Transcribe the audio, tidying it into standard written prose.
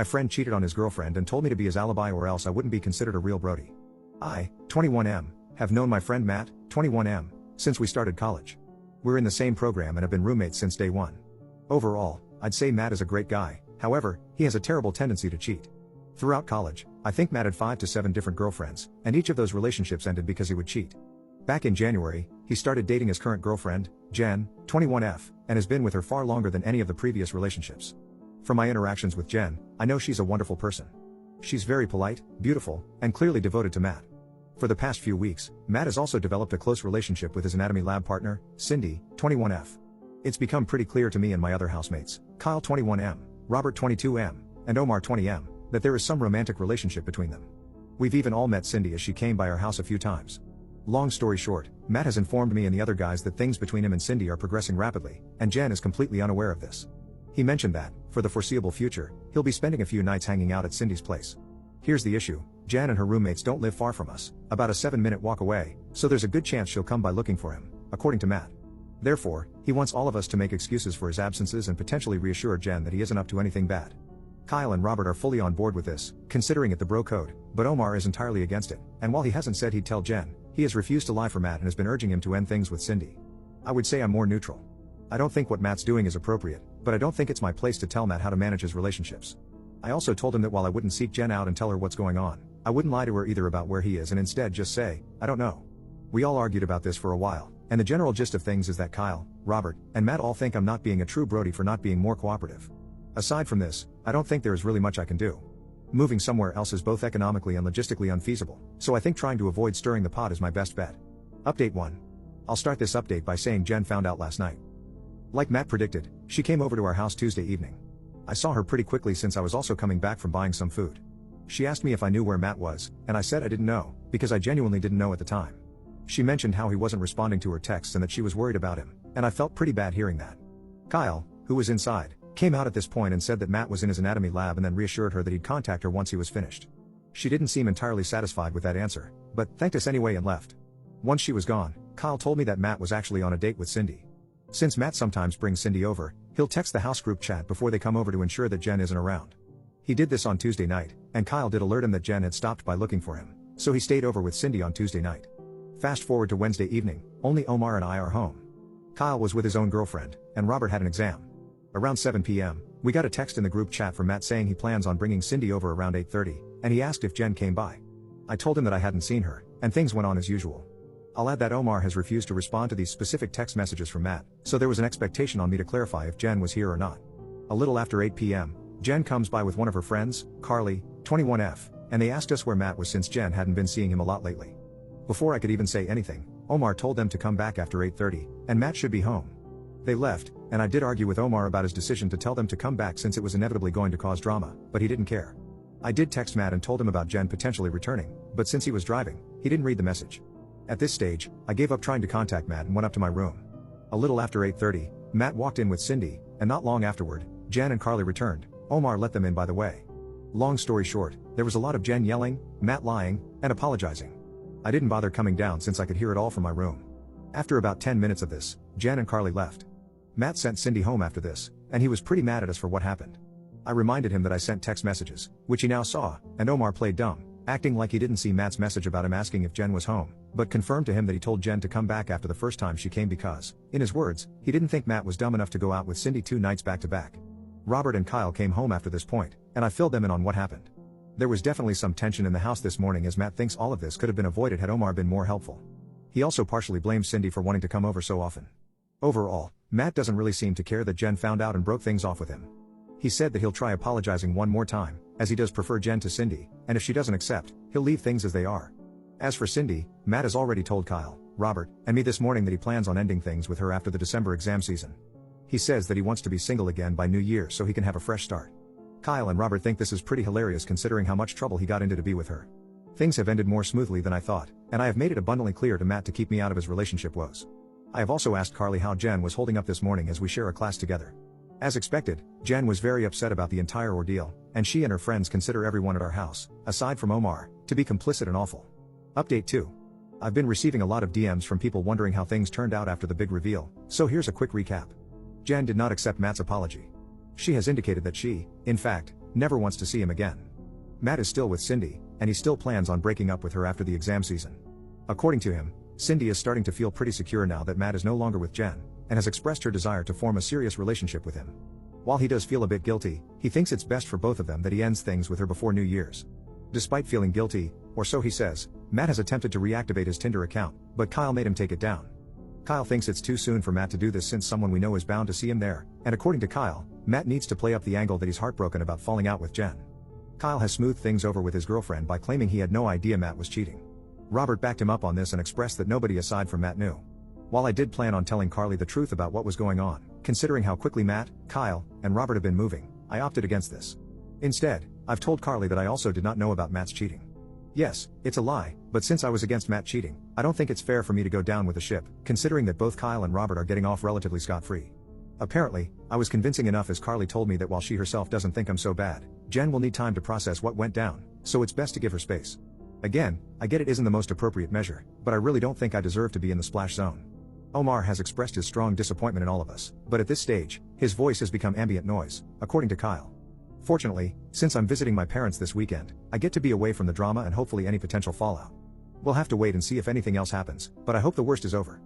My friend cheated on his girlfriend and told me to be his alibi or else I wouldn't be considered a real Brody. I, 21M, have known my friend Matt, 21M, since we started college. We're in the same program and have been roommates since day one. Overall, I'd say Matt is a great guy, however, he has a terrible tendency to cheat. Throughout college, I think Matt had 5 to 7 different girlfriends, and each of those relationships ended because he would cheat. Back in January, he started dating his current girlfriend, Jen, 21F, and has been with her far longer than any of the previous relationships. From my interactions with Jen, I know she's a wonderful person. She's very polite, beautiful, and clearly devoted to Matt. For the past few weeks, Matt has also developed a close relationship with his anatomy lab partner, Cindy, 21F. It's become pretty clear to me and my other housemates, Kyle 21M, Robert 22M, and Omar 20M, that there is some romantic relationship between them. We've even all met Cindy as she came by our house a few times. Long story short, Matt has informed me and the other guys that things between him and Cindy are progressing rapidly, and Jen is completely unaware of this. He mentioned that, for the foreseeable future, he'll be spending a few nights hanging out at Cindy's place. Here's the issue, Jen and her roommates don't live far from us, about a 7-minute walk away, so there's a good chance she'll come by looking for him, according to Matt. Therefore, he wants all of us to make excuses for his absences and potentially reassure Jen that he isn't up to anything bad. Kyle and Robert are fully on board with this, considering it the bro code, but Omar is entirely against it, and while he hasn't said he'd tell Jen, he has refused to lie for Matt and has been urging him to end things with Cindy. I would say I'm more neutral. I don't think what Matt's doing is appropriate, but I don't think it's my place to tell Matt how to manage his relationships. I also told him that while I wouldn't seek Jen out and tell her what's going on, I wouldn't lie to her either about where he is and instead just say, I don't know. We all argued about this for a while, and the general gist of things is that Kyle, Robert, and Matt all think I'm not being a true Brody for not being more cooperative. Aside from this, I don't think there is really much I can do. Moving somewhere else is both economically and logistically unfeasible, so I think trying to avoid stirring the pot is my best bet. Update 1. I'll start this update by saying Jen found out last night. Like Matt predicted, she came over to our house Tuesday evening. I saw her pretty quickly since I was also coming back from buying some food. She asked me if I knew where Matt was, and I said I didn't know, because I genuinely didn't know at the time. She mentioned how he wasn't responding to her texts and that she was worried about him, and I felt pretty bad hearing that. Kyle, who was inside, came out at this point and said that Matt was in his anatomy lab and then reassured her that he'd contact her once he was finished. She didn't seem entirely satisfied with that answer, but thanked us anyway and left. Once she was gone, Kyle told me that Matt was actually on a date with Cindy. Since Matt sometimes brings Cindy over, he'll text the house group chat before they come over to ensure that Jen isn't around. He did this on Tuesday night, and Kyle did alert him that Jen had stopped by looking for him, so he stayed over with Cindy on Tuesday night. Fast forward to Wednesday evening, only Omar and I are home. Kyle was with his own girlfriend, and Robert had an exam. Around 7 p.m., we got a text in the group chat from Matt saying he plans on bringing Cindy over around 8:30, and he asked if Jen came by. I told him that I hadn't seen her, and things went on as usual. I'll add that Omar has refused to respond to these specific text messages from Matt, so there was an expectation on me to clarify if Jen was here or not. A little after 8 p.m., Jen comes by with one of her friends, Carly, 21F, and they asked us where Matt was since Jen hadn't been seeing him a lot lately. Before I could even say anything, Omar told them to come back after 8:30, and Matt should be home. They left, and I did argue with Omar about his decision to tell them to come back since it was inevitably going to cause drama, but he didn't care. I did text Matt and told him about Jen potentially returning, but since he was driving, he didn't read the message. At this stage, I gave up trying to contact Matt and went up to my room. A little after 8:30, Matt walked in with Cindy, and not long afterward, Jen and Carly returned. Omar let them in by the way. Long story short, there was a lot of Jen yelling, Matt lying, and apologizing. I didn't bother coming down since I could hear it all from my room. After about 10 minutes of this, Jen and Carly left. Matt sent Cindy home after this, and he was pretty mad at us for what happened. I reminded him that I sent text messages, which he now saw, and Omar played dumb, acting like he didn't see Matt's message about him asking if Jen was home, but confirmed to him that he told Jen to come back after the first time she came because, in his words, he didn't think Matt was dumb enough to go out with Cindy 2 nights back to back. Robert and Kyle came home after this point, and I filled them in on what happened. There was definitely some tension in the house this morning as Matt thinks all of this could have been avoided had Omar been more helpful. He also partially blames Cindy for wanting to come over so often. Overall, Matt doesn't really seem to care that Jen found out and broke things off with him. He said that he'll try apologizing one more time, as he does prefer Jen to Cindy, and if she doesn't accept, he'll leave things as they are. As for Cindy, Matt has already told Kyle, Robert, and me this morning that he plans on ending things with her after the December exam season. He says that he wants to be single again by New Year so he can have a fresh start. Kyle and Robert think this is pretty hilarious considering how much trouble he got into to be with her. Things have ended more smoothly than I thought, and I have made it abundantly clear to Matt to keep me out of his relationship woes. I have also asked Carly how Jen was holding up this morning as we share a class together. As expected, Jen was very upset about the entire ordeal, and she and her friends consider everyone at our house, aside from Omar, to be complicit and awful. Update 2. I've been receiving a lot of DMs from people wondering how things turned out after the big reveal, so here's a quick recap. Jen did not accept Matt's apology. She has indicated that she, in fact, never wants to see him again. Matt is still with Cindy, and he still plans on breaking up with her after the exam season. According to him, Cindy is starting to feel pretty secure now that Matt is no longer with Jen, and has expressed her desire to form a serious relationship with him. While he does feel a bit guilty, he thinks it's best for both of them that he ends things with her before New Year's. Despite feeling guilty, or so he says, Matt has attempted to reactivate his Tinder account, but Kyle made him take it down. Kyle thinks it's too soon for Matt to do this since someone we know is bound to see him there, and according to Kyle, Matt needs to play up the angle that he's heartbroken about falling out with Jen. Kyle has smoothed things over with his girlfriend by claiming he had no idea Matt was cheating. Robert backed him up on this and expressed that nobody aside from Matt knew. While I did plan on telling Carly the truth about what was going on, considering how quickly Matt, Kyle, and Robert have been moving, I opted against this. Instead, I've told Carly that I also did not know about Matt's cheating. Yes, it's a lie, but since I was against Matt cheating, I don't think it's fair for me to go down with the ship, considering that both Kyle and Robert are getting off relatively scot-free. Apparently, I was convincing enough as Carly told me that while she herself doesn't think I'm so bad, Jen will need time to process what went down, so it's best to give her space. Again, I get it isn't the most appropriate measure, but I really don't think I deserve to be in the splash zone. Omar has expressed his strong disappointment in all of us, but at this stage, his voice has become ambient noise, according to Kyle. Fortunately, since I'm visiting my parents this weekend, I get to be away from the drama and hopefully any potential fallout. We'll have to wait and see if anything else happens, but I hope the worst is over.